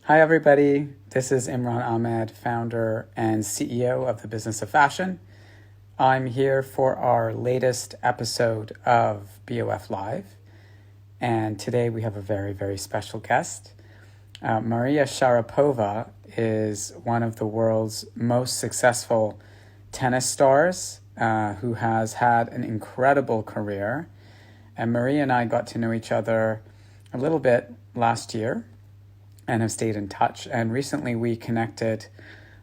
Hi, everybody. This is Imran Ahmed, founder and CEO of the Business of Fashion. I'm here for our latest episode of BOF Live. And today we have a very, very special guest. Maria Sharapova is one of the world's most successful tennis stars who has had an incredible career. And Maria and I got to know each other a little bit last year and have stayed in touch. And recently we connected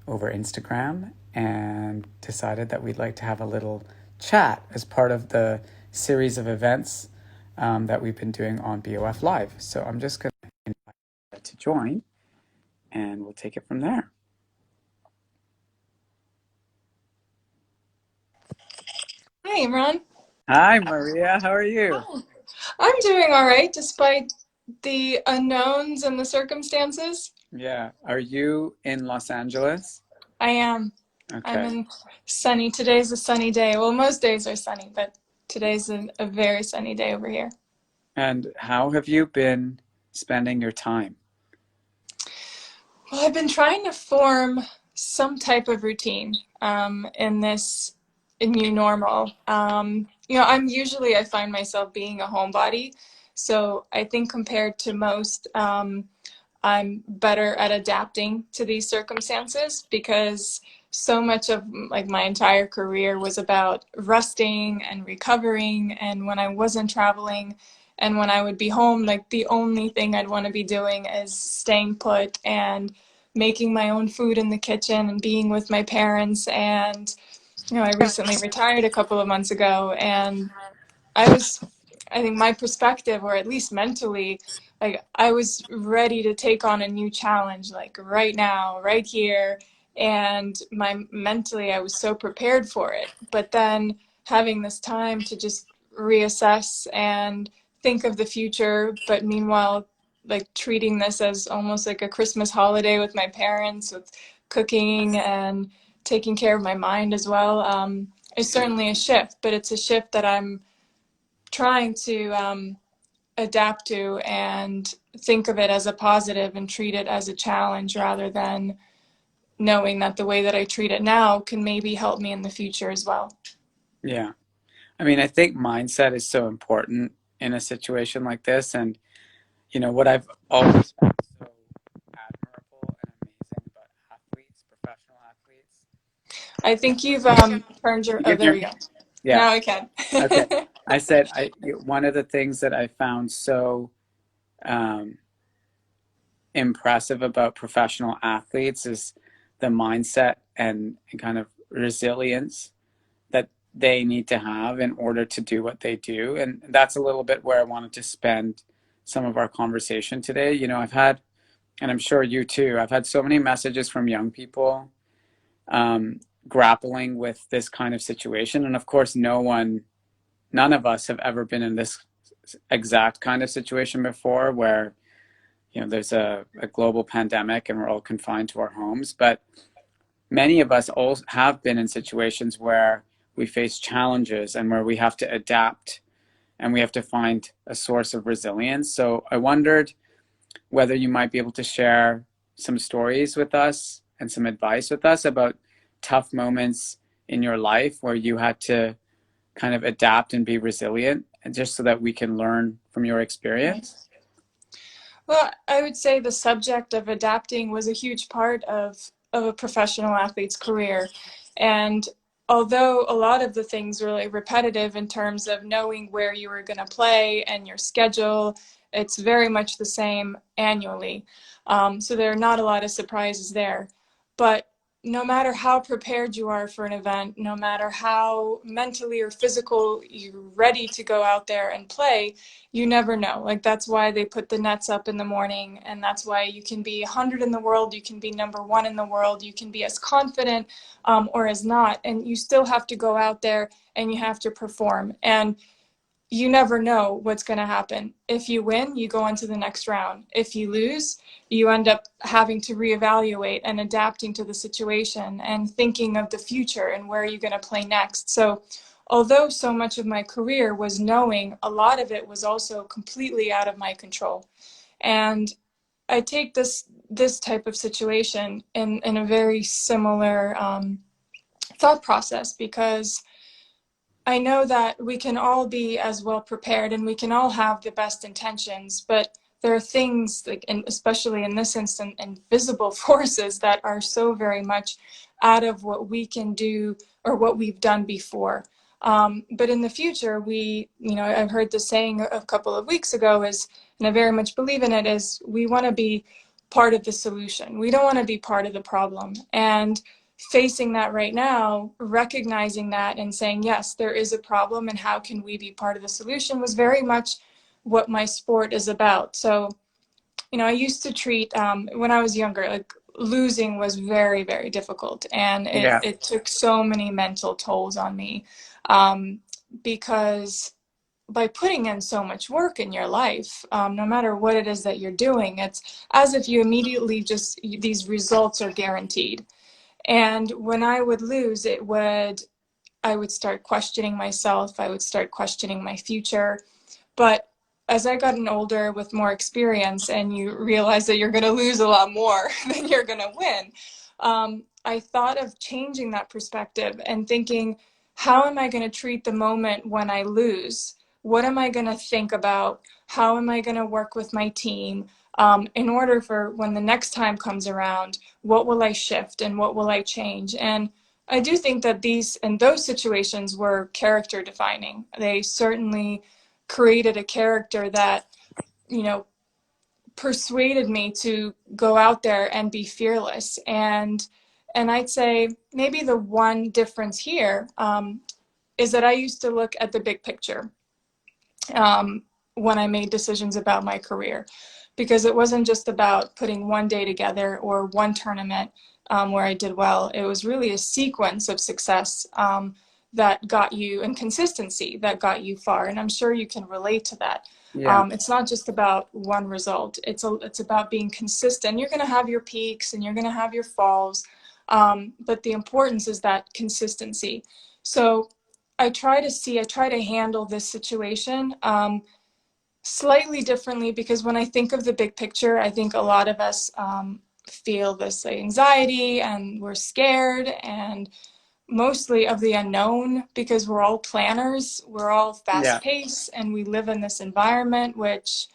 over Instagram and decided that we'd like to have a little chat as part of the series of events that we've been doing on BOF Live. So I'm just going to invite her to join and we'll take it from there. Hi, Imran. Hi, Maria. How are you? Hi. I'm doing all right despite the unknowns and the circumstances. Yeah. Are you in Los Angeles? I am. I'm Okay. in sunny. Today's a sunny day. Well, most days are sunny, but today's a very sunny day over here. And how have you been spending your time? Well, I've been trying to form some type of routine in this new normal. I find myself being a homebody. So I think compared to most, I'm better at adapting to these circumstances because so much of like my entire career was about resting and recovering. And when I wasn't traveling and when I would be home, like the only thing I'd want to be doing is staying put and making my own food in the kitchen and being with my parents. And, I recently retired a couple of months ago and I was, I think my perspective, or at least mentally, like I was ready to take on a new challenge, like right now, right here. And mentally, I was so prepared for it. But then having this time to just reassess and think of the future, but meanwhile, like treating this as almost like a Christmas holiday with my parents, with cooking and taking care of my mind as well, is certainly a shift. But it's a shift that I'm trying to adapt to and think of it as a positive and treat it as a challenge rather than knowing that the way that I treat it now can maybe help me in the future as well. Yeah. I mean, I think mindset is so important in a situation like this. And, what I've always found so admirable and amazing about athletes, professional athletes. I think you've turned your, You oh, can there hear we me? go. Yeah. Now I can. Okay. I said one of the things that I found so um, impressive about professional athletes is the mindset and kind of resilience that they need to have in order to do what they do. And that's a little bit where I wanted to spend some of our conversation today. I've had, and I'm sure you too, I've had so many messages from young people grappling with this kind of situation. And of course, none of us have ever been in this exact kind of situation before where, there's a global pandemic and we're all confined to our homes. But many of us all have been in situations where we face challenges and where we have to adapt and we have to find a source of resilience. So I wondered whether you might be able to share some stories with us and some advice with us about tough moments in your life where you had to kind of adapt and be resilient, and just so that we can learn from your experience. Well, I would say the subject of adapting was a huge part of a professional athlete's career. And although a lot of the things were like repetitive in terms of knowing where you were going to play and your schedule, it's very much the same annually. So there are not a lot of surprises there. But no matter how prepared you are for an event, no matter how mentally or physical you're ready to go out there and play, you never know. Like that's why they put the nets up in the morning, and that's why you can be 100 in the world, you can be number one in the world, you can be as confident or as not, and you still have to go out there and you have to perform. And you never know what's going to happen. If you win, you go on to the next round. If you lose, you end up having to reevaluate and adapting to the situation and thinking of the future and where you're going to play next. So although so much of my career was knowing, a lot of it was also completely out of my control. And I take this type of situation in a very similar thought process, because I know that we can all be as well prepared and we can all have the best intentions, but there are things like, and especially in this instance, invisible forces that are so very much out of what we can do or what we've done before. But in the future, I've heard the saying a couple of weeks ago is, and I very much believe in it, is we want to be part of the solution. We don't want to be part of the problem. And facing that right now, recognizing that and saying, yes, there is a problem and how can we be part of the solution, was very much what my sport is about. So, I used to treat, when I was younger, like losing was very, very difficult. And it, Yeah. it took so many mental tolls on me, because by putting in so much work in your life, no matter what it is that you're doing, it's as if you immediately these results are guaranteed. And when I would lose, I would start questioning myself. I would start questioning my future. But as I gotten older with more experience, and you realize that you're going to lose a lot more than you're going to win, I thought of changing that perspective and thinking, how am I going to treat the moment when I lose? What am I going to think about? How am I going to work with my team, in order for when the next time comes around, what will I shift and what will I change? And I do think that these and those situations were character defining. They certainly created a character that, you know, persuaded me to go out there and be fearless. And I'd say maybe the one difference here, is that I used to look at the big picture, when I made decisions about my career, because it wasn't just about putting one day together or one tournament, where I did well. It was really a sequence of success, that got you, and consistency that got you far. And I'm sure you can relate to that. Yeah. It's not just about one result. It's about being consistent. You're going to have your peaks and you're going to have your falls, but the importance is that consistency. So I try to handle this situation, slightly differently, because when I think of the big picture, I think a lot of us, feel this anxiety and we're scared, and mostly of the unknown, because we're all planners, we're all fast Yeah. paced, and we live in this environment which,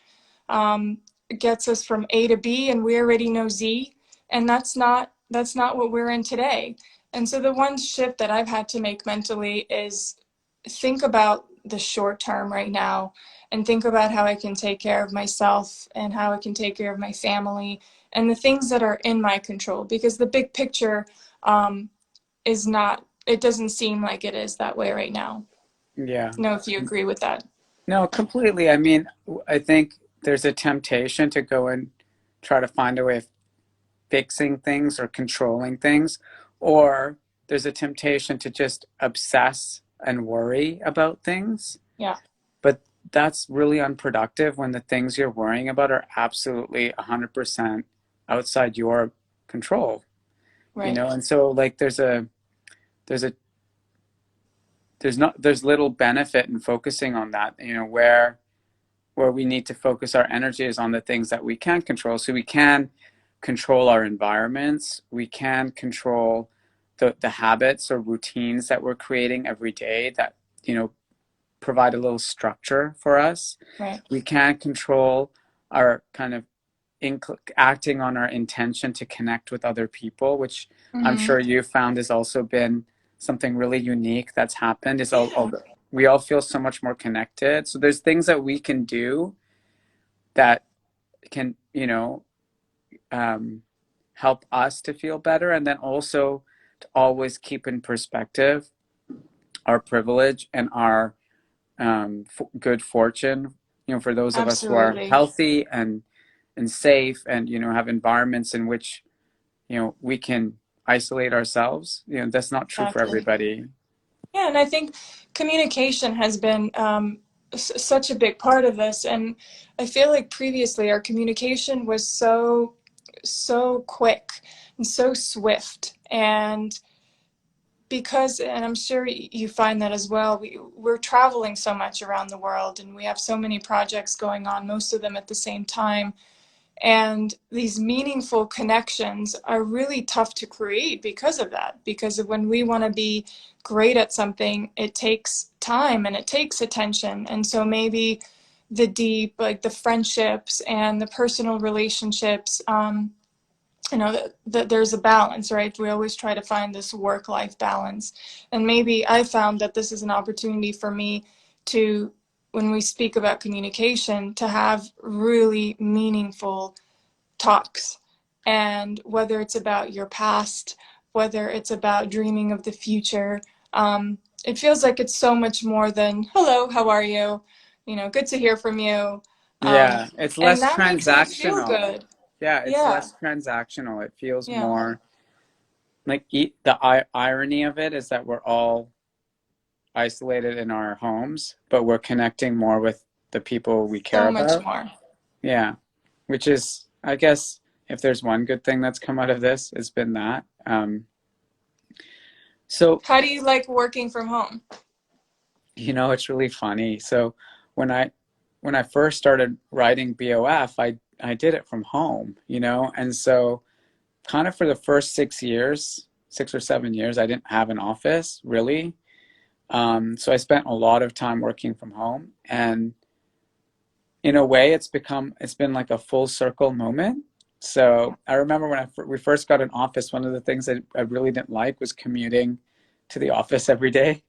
um, gets us from A to B, and we already know Z, and that's not what we're in today. And so the one shift that I've had to make mentally is think about the short term right now, and think about how I can take care of myself and how I can take care of my family and the things that are in my control, because the big picture, is not, it doesn't seem like it is that way right now. Yeah. Know if you agree with that. No, completely. I mean, I think there's a temptation to go and try to find a way of fixing things or controlling things, or there's a temptation to just obsess and worry about things. Yeah. But that's really unproductive when the things you're worrying about are absolutely 100% outside your control, Right. And so like there's a there's little benefit in focusing on that, where we need to focus our energy is on the things that we can control. So we can control our environments, we can control the habits or routines that we're creating every day that, provide a little structure for us. Right. We can control our kind of acting on our intention to connect with other people, which I'm Mm-hmm. sure you found has also been something really unique that's happened. Is all Yeah. we all feel so much more connected. So there's things that we can do that can, um, help us to feel better, and then also to always keep in perspective our privilege and our good fortune. For those of us who are Absolutely. healthy and safe, and have environments in which we can isolate ourselves. That's not true for Exactly. everybody. Yeah, and I think communication has been, such a big part of this. And I feel like previously our communication was so quick and so swift. And because, and I'm sure you find that as well, we're traveling so much around the world, and we have so many projects going on, most of them at the same time. And these meaningful connections are really tough to create because of that. Because when we want to be great at something, it takes time and it takes attention. And so maybe the deep, like the friendships and the personal relationships, that there's a balance, right? We always try to find this work-life balance. And maybe I found that this is an opportunity for me to, when we speak about communication, to have really meaningful talks. And whether it's about your past, whether it's about dreaming of the future, it feels like it's so much more than, hello, how are you? Good to hear from you. Yeah, it's And less that makes me feel transactional. good. Yeah, it's Yeah, less transactional. It feels yeah, more like irony of it is that we're all isolated in our homes, but we're connecting more with the people we care so much about. more. Yeah, which is, I guess, if there's one good thing that's come out of this, it's been that. So, How do you like working from home? it's really funny. So when I when I first started writing BOF, I did it from home, and so kind of for the first 6 years, 6 or 7 years, I didn't have an office really. So I spent a lot of time working from home, and in a way, it's been like a full circle moment. So I remember when we first got an office, one of the things that I really didn't like was commuting to the office every day.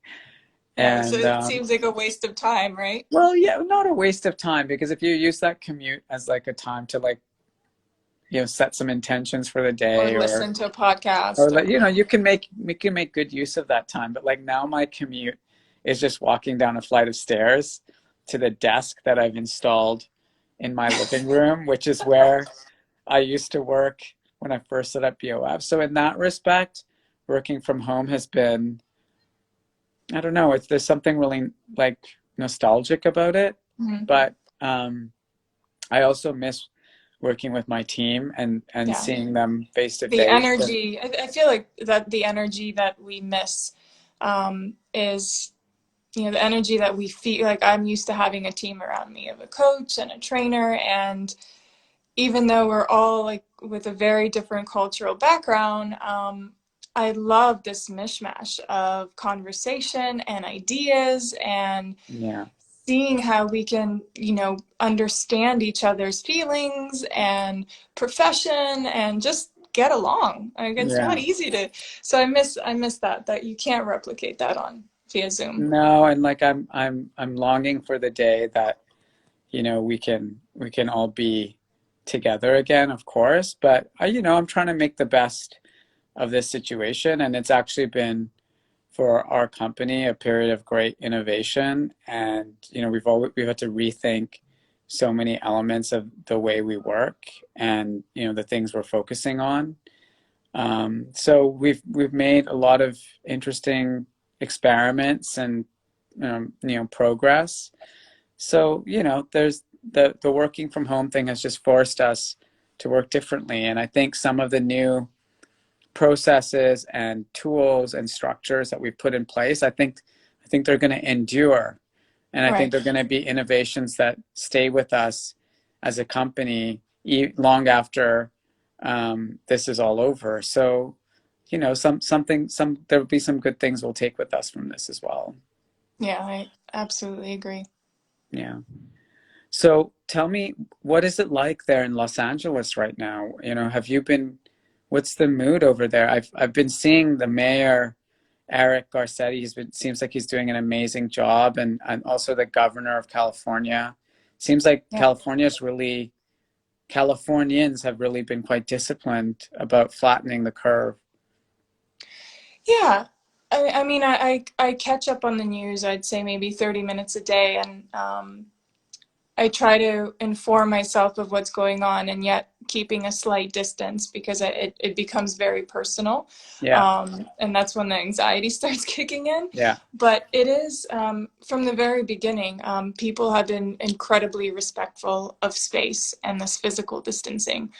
Yeah, so And it seems like a waste of time, right? well, yeah, not a waste of time because if you use that commute as like a time to like set some intentions for the Or day listen to a or podcast like or you can make good use of that time. But like now my commute is just walking down a flight of stairs to the desk that I've installed in my living room, which is where I used to work when I first set up BOF. So in that respect, working from home has been, I don't know, there's something really like nostalgic about it. Mhm. But I also miss working with my team and Yeah. seeing them face to The face. And energy, I feel like that the energy that we miss is, the energy that we feel like. I'm used to having a team around me of a coach and a trainer. And even though we're all like with a very different cultural background, I love this mishmash of conversation and ideas and yeah, seeing how we can, understand each other's feelings and profession and just get along. Like it's not yeah. easy to, so I miss that you can't replicate that on via Zoom. No, and like I'm longing for the day that, we can all be together again, of course. But I'm trying to make the best of this situation, and it's actually been for our company a period of great innovation. And we've had to rethink so many elements of the way we work and the things we're focusing on. So we've made a lot of interesting experiments and progress. So there's the working from home thing has just forced us to work differently, and I think some of the new processes and tools and structures that we've put in place, I think they're going to endure, and I think Right. they're going to be innovations that stay with us as a company long after this is all over. So, there will be some good things we'll take with us from this as well. Yeah, I absolutely agree. Yeah. So tell me, what is it like there in Los Angeles right now? What's the mood over there? I've been seeing the mayor, Eric Garcetti. Seems like he's doing an amazing job, and also the governor of California. Seems like Yeah. Californians have really been quite disciplined about flattening the curve. Yeah. I mean, I catch up on the news, I'd say maybe 30 minutes a day, and I try to inform myself of what's going on and yet keeping a slight distance because it becomes very personal. Yeah, And that's when the anxiety starts kicking in. yeah, But it is, from the very beginning, people have been incredibly respectful of space and this physical distancing.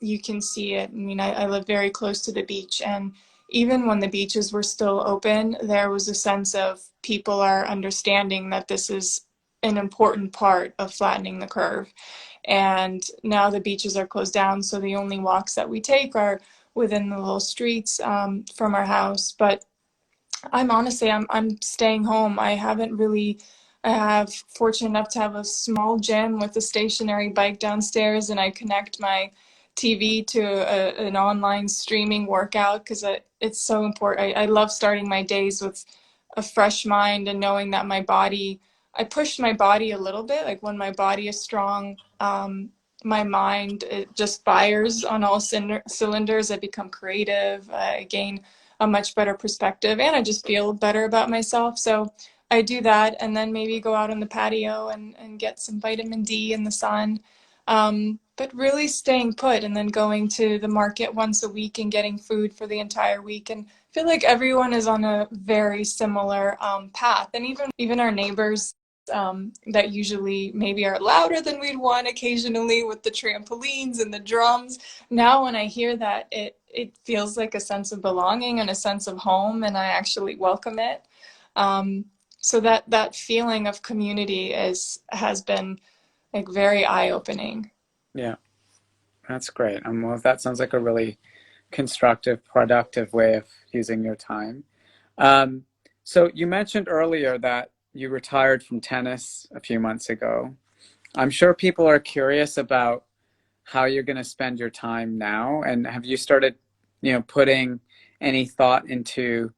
You can see it. I mean, I live very close to the beach, and even when the beaches were still open, there was a sense of people are understanding that this is an important part of flattening the curve. And now the beaches are closed down, so the only walks that we take are within the little streets from our house. But I'm staying home. I haven't really. I have fortunate enough to have a small gym with a stationary bike downstairs, and I connect my TV to an online streaming workout because it's so important. I love starting my days with a fresh mind and knowing that my body. I push my body a little bit. Like when my body is strong, my mind, it just fires on all cylinders. I become creative. I gain a much better perspective, and I just feel better about myself. So I do that, and then maybe go out on the patio and get some vitamin D in the sun. But really staying put, and then going to the market once a week and getting food for the entire week. And I feel like everyone is on a very similar path. And even our neighbors that usually maybe are louder than we'd want occasionally with the trampolines and the drums. Now when I hear that, it feels like a sense of belonging and a sense of home, and I actually welcome it. So that feeling of community has been like very eye-opening. Yeah, that's great. Well, that sounds like a really constructive, productive way of using your time. Um, so you mentioned earlier that you retired from tennis a few months ago. I'm sure people are curious about how you're going to spend your time now, and have you started, putting any thought into,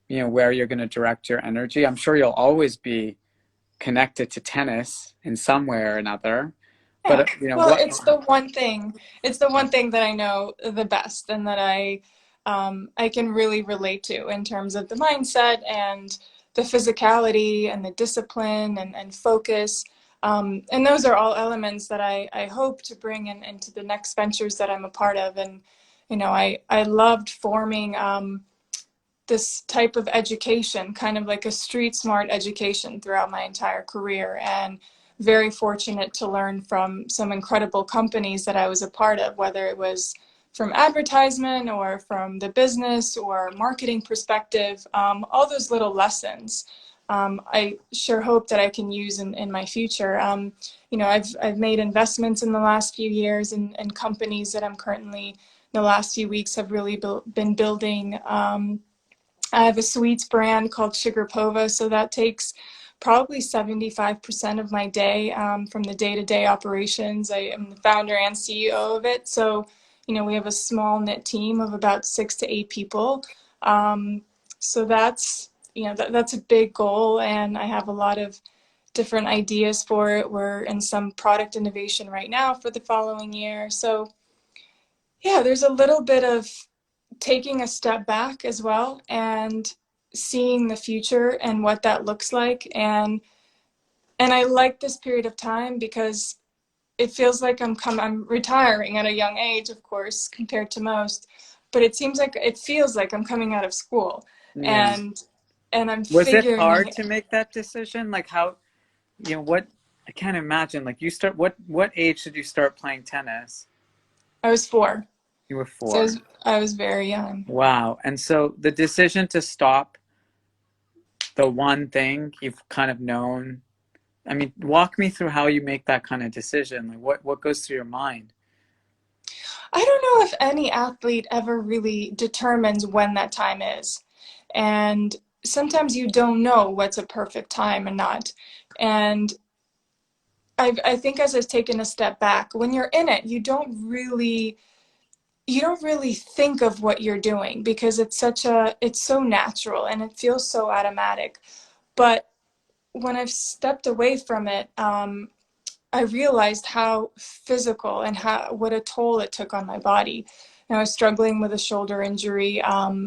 where you're going to direct your energy? I'm sure you'll always be connected to tennis in some way or another, Yeah. but Well, what? it's the one thing that I know the best, and that I can really relate to in terms of the mindset and the physicality and the discipline and focus. And those are all elements that I hope to bring into the next ventures that I'm a part of. And, I loved forming this type of education, kind of like a street smart education throughout my entire career, and very fortunate to learn from some incredible companies that I was a part of, whether it was from advertisement or from the business or marketing perspective, all those little lessons. I sure hope that I can use in my future. I've made investments in the last few years in companies that I'm currently, in the last few weeks, have really been building. I have a sweets brand called Sharapova, so that takes probably 75% of my day from the day-to-day operations. I am the founder and CEO of it, so we have a small knit team of about 6 to 8 people. So that's a big goal, and I have a lot of different ideas for it. We're in some product innovation right now for the following year. So yeah, there's a little bit of taking a step back as well and seeing the future and what that looks like. And I like this period of time because it feels like I'm retiring at a young age, of course, compared to most, but it feels like I'm coming out of school, Yeah. and I'm Was it figuring. hard to make that decision? Like how, what, I can't imagine, like what age did you start playing tennis? I was 4, You were so 4. I was very young. Wow. And so the decision to stop the one thing you've kind of known, I mean, walk me through how you make that kind of decision. Like what goes through your mind? I don't know if any athlete ever really determines when that time is. And sometimes you don't know what's a perfect time and not. And I think as I've taken a step back, when you're in it, you don't really think of what you're doing because it's so natural and it feels so automatic. But when I've stepped away from it, I realized how physical and what a toll it took on my body. And I was struggling with a shoulder injury,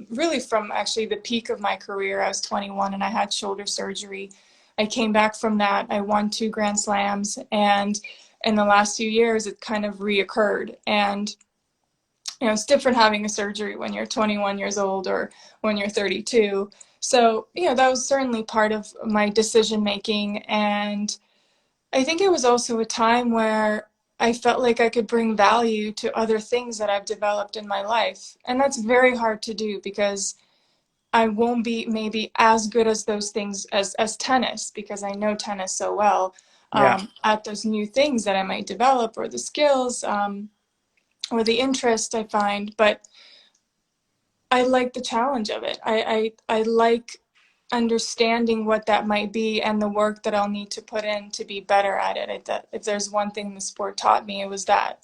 really from actually the peak of my career. I was 21 and I had shoulder surgery. I came back from that. I won 2 Grand Slams, and in the last few years, it kind of reoccurred. And it's different having a surgery when you're 21 years old or when you're 32. So that was certainly part of my decision making. And I think it was also a time where I felt like I could bring value to other things that I've developed in my life. And that's very hard to do because I won't be maybe as good as those things as tennis, because I know tennis so well. Yeah. at those new things that I might develop, or the skills, or the interest I find. But I like the challenge of it. I like understanding what that might be and the work that I'll need to put in to be better at it. If there's one thing the sport taught me, it was that.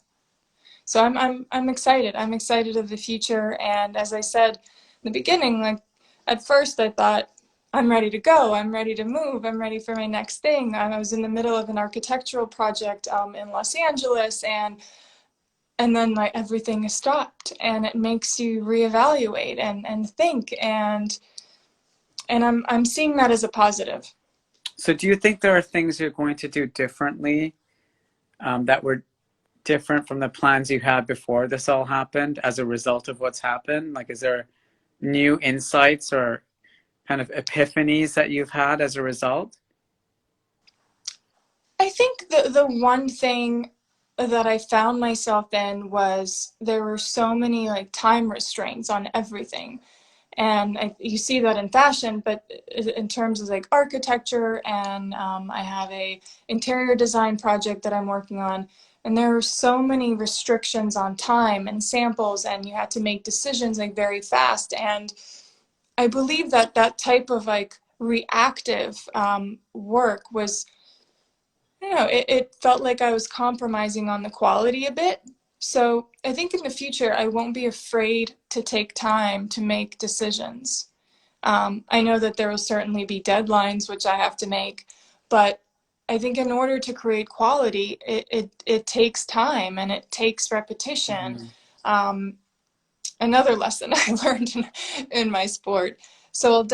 So I'm excited. I'm excited of the future. And as I said in the beginning, like at first I thought, I'm ready to go. I'm ready to move. I'm ready for my next thing. I was in the middle of an architectural project in Los Angeles, and then like everything is stopped, and it makes you reevaluate and think, and I'm seeing that as a positive. So do you think there are things you're going to do differently that were different from the plans you had before this all happened as a result of what's happened? Like, is there new insights or kind of epiphanies that you've had as a result? I think the one thing that I found myself in was there were so many like time restraints on everything. And you see that in fashion, but in terms of like architecture, and I have a interior design project that I'm working on, and there are so many restrictions on time and samples, and you had to make decisions like very fast. And I believe that that type of like reactive work was, I don't know, it felt like I was compromising on the quality a bit. So I think in the future, I won't be afraid to take time to make decisions. I know that there will certainly be deadlines which I have to make, but I think in order to create quality, it takes time and it takes repetition. Mhm. Um, Another lesson I learned in my sport. So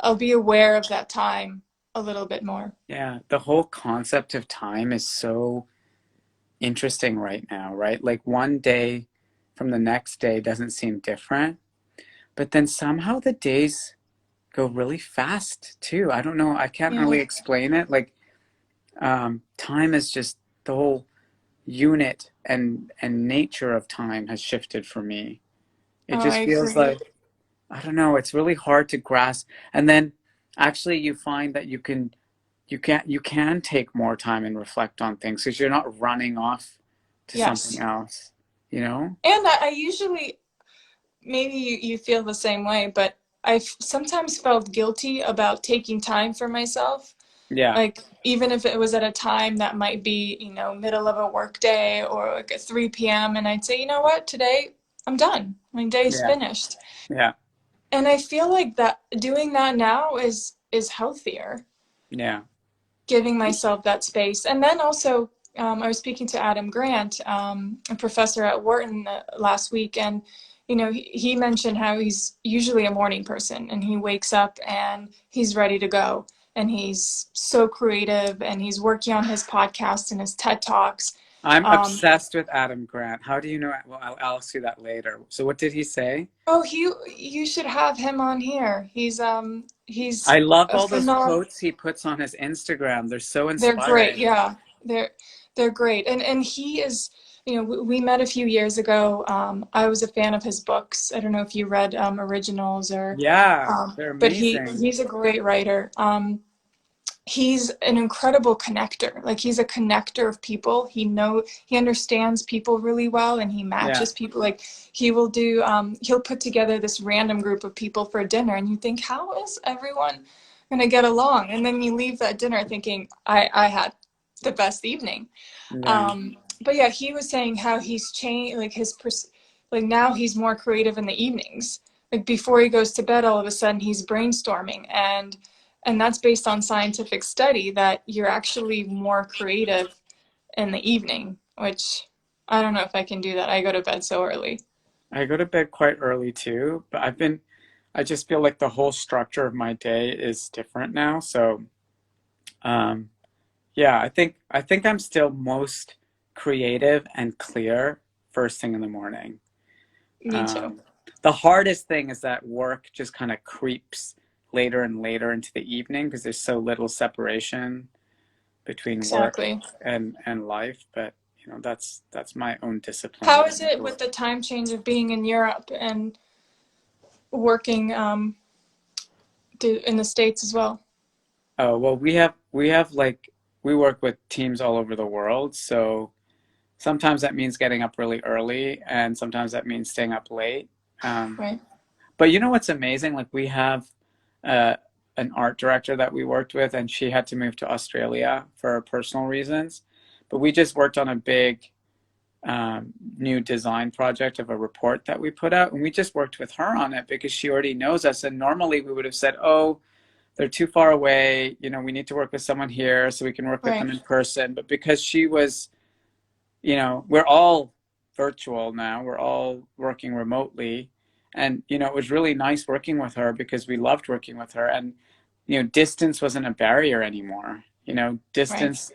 I'll be aware of that time a little bit more. Yeah, the whole concept of time is so interesting right now, right? Like one day from the next day doesn't seem different, but then somehow the days go really fast too. I don't know, I can't Yeah. really explain it. Like time is just the whole unit and nature of time has shifted for me. It Oh, I just feels agree. like I don't know, it's really hard to grasp. And then actually you find that you can take more time and reflect on things because you're not running off to something Yes. else, you know? And I usually, maybe you feel the same way, but I've sometimes felt guilty about taking time for myself. Yeah, Like, even if it was at a time that might be, middle of a work day or like at 3 p.m., and I'd say, you know what, today I'm done. My day's yeah, finished. yeah, And I feel like that doing that now is healthier, yeah. giving myself that space. And then also, I was speaking to Adam Grant, a professor at Wharton last week, and he mentioned how he's usually a morning person, and he wakes up and he's ready to go, and he's so creative, and he's working on his podcast and his TED Talks. I'm Um, obsessed with Adam Grant. How do you know? Well, I'll ask you that later. So what did he say? oh, you should have him on here. He's I love a all those phenomenal. quotes he puts on his Instagram. They're so They're great, inspiring. yeah. They're great, and he is. We met a few years ago. I was a fan of his books. I don't know if you read originals or, Yeah, they're but amazing. he's a great writer. He's an incredible connector. Like, he's a connector of people. He understands people really well, and he Yeah, matches people. Like, he'll put together this random group of people for dinner, and you think, how is everyone gonna get along? And then you leave that dinner thinking, I had the best evening. yeah. But yeah, he was saying how he's changed, like like now he's more creative in the evenings. Like, before he goes to bed, all of a sudden he's brainstorming, and that's based on scientific study that you're actually more creative in the evening, which I don't know if I can do that. I go to bed so early. I go to bed quite early too, but I just feel like the whole structure of my day is different now. So, um, yeah, I think I'm still most creative and clear first thing in the morning. Me too. Um, the hardest thing is that work just kind of creeps later and later into the evening because there's so little separation between work Exactly. and life. But that's my own discipline How that I is need it to with work. the time change of being in Europe and working in the States as well? Oh well, we have like we work with teams all over the world, so sometimes that means getting up really early, and sometimes that means staying up late. Um, Right. but you know what's amazing? Like we have uh, an art director that we worked with, and she had to move to Australia for personal reasons. But we just worked on a big new design project of a report that we put out, and we just worked with her on it because she already knows us. And normally we would have said, "Oh, they're too far away. You know, we need to work with someone here so we can work with them Right. in person." But because she was, you know, we're all virtual now, we're all working remotely. And, you know, it was really nice working with her because we loved working with her. And, you know, distance wasn't a barrier anymore. You know, Right. distance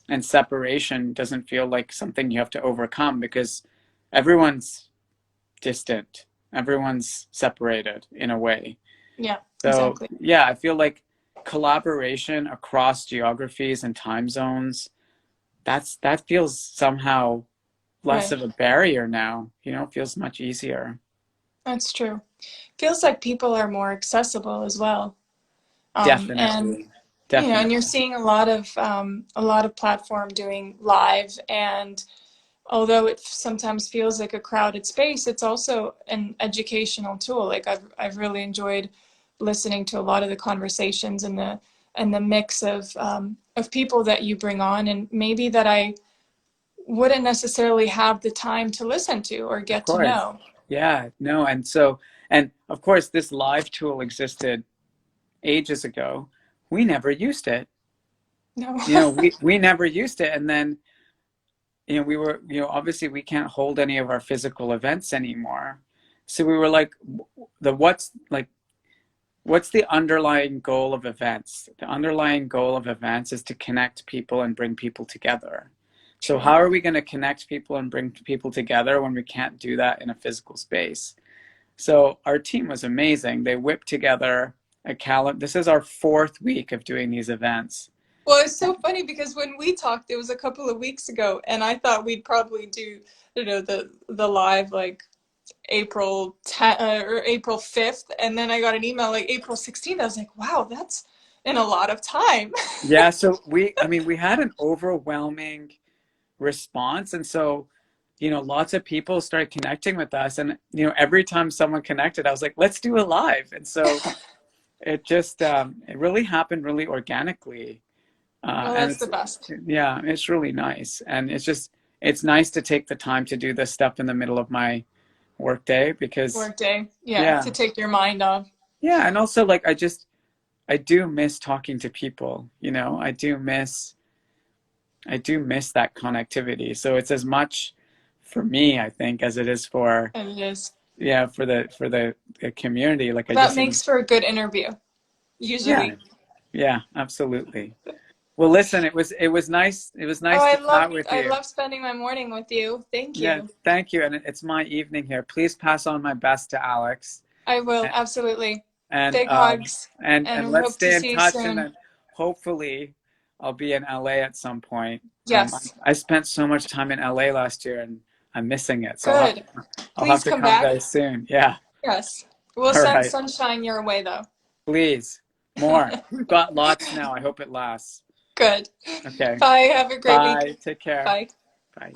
and separation doesn't feel like something you have to overcome because everyone's distant, everyone's separated in a way. Yeah, So, exactly. yeah, I feel like collaboration across geographies and time zones, that feels somehow less Right. of a barrier now. You know, it feels much easier. That's true. Feels like people are more accessible as well. And Definitely. you know, and you're Definitely. seeing a lot of platform doing live, and although it sometimes feels like a crowded space, it's also an educational tool. Like I've really enjoyed listening to a lot of the conversations and the mix of people that you bring on, and maybe that I wouldn't necessarily have the time to listen to or Of get to course. know. Yeah, no, and so, and of course, this live tool existed ages ago. We never used it. No. You know, we never used it. And then, you know, we were, you know, obviously we can't hold any of our physical events anymore. So we were like, what's the underlying goal of events? The underlying goal of events is to connect people and bring people together. So True. how are we going to connect people and bring people together when we can't do that in a physical space? So our team was amazing. They whipped together a calendar. This is our fourth week of doing these events. Well, it's so funny because when we talked, it was a couple of weeks ago, and I thought we'd probably do, you know, the live like April 10th or April 5th, and then I got an email like April 16th. I was like, wow, that's in a lot of time. Yeah, so I mean, we had an overwhelming response. And so, you know, lots of people started connecting with us. And, you know, every time someone connected, I was like, let's do a live. And so it just, it really happened really organically. Well, And that's the it's, best. yeah, it's really nice. And it's nice to take the time to do this stuff in the middle of my workday because, Workday, yeah, yeah, to take your mind off. yeah. And also, like, I do miss talking to people, you know, I do miss that connectivity. So it's as much for me, I think, as it is for, And it is. yeah, for the community. Like I That just, makes for a good interview, yeah, usually. yeah, absolutely. Well, listen, it was Oh, nice to chat with I you. love spending my morning with you. Thank Yeah, you. thank you. And it's my evening here. Please pass on my best to Alex. I will, absolutely. And Big hugs, and and let's hope to stay in see you touch. And soon. then hopefully I'll be in LA at some point. Yes. I spent so much time in LA last year, and I'm missing it. So Good. I'll have Please to come come back. very soon. Yeah. Yes. We'll All send right. sunshine your way, though. Please. More. We've got lots now. I hope it lasts. Good. Okay. Bye. Have a great week. Bye. Take care. Bye. Bye.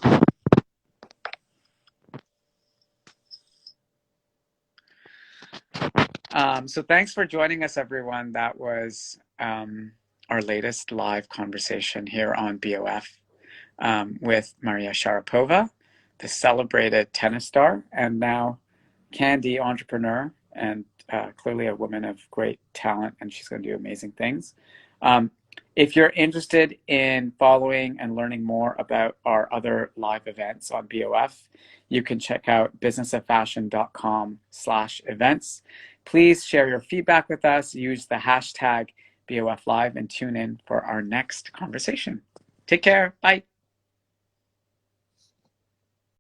So thanks for joining us, everyone. That was our latest live conversation here on BOF with Maria Sharapova, the celebrated tennis star and now candy entrepreneur, and clearly a woman of great talent, and she's going to do amazing things. Um, if you're interested in following and learning more about our other live events on BOF, you can check out businessofashion.com/events. Please share your feedback with us, use the hashtag BOF Live, and tune in for our next conversation. Take care. Bye.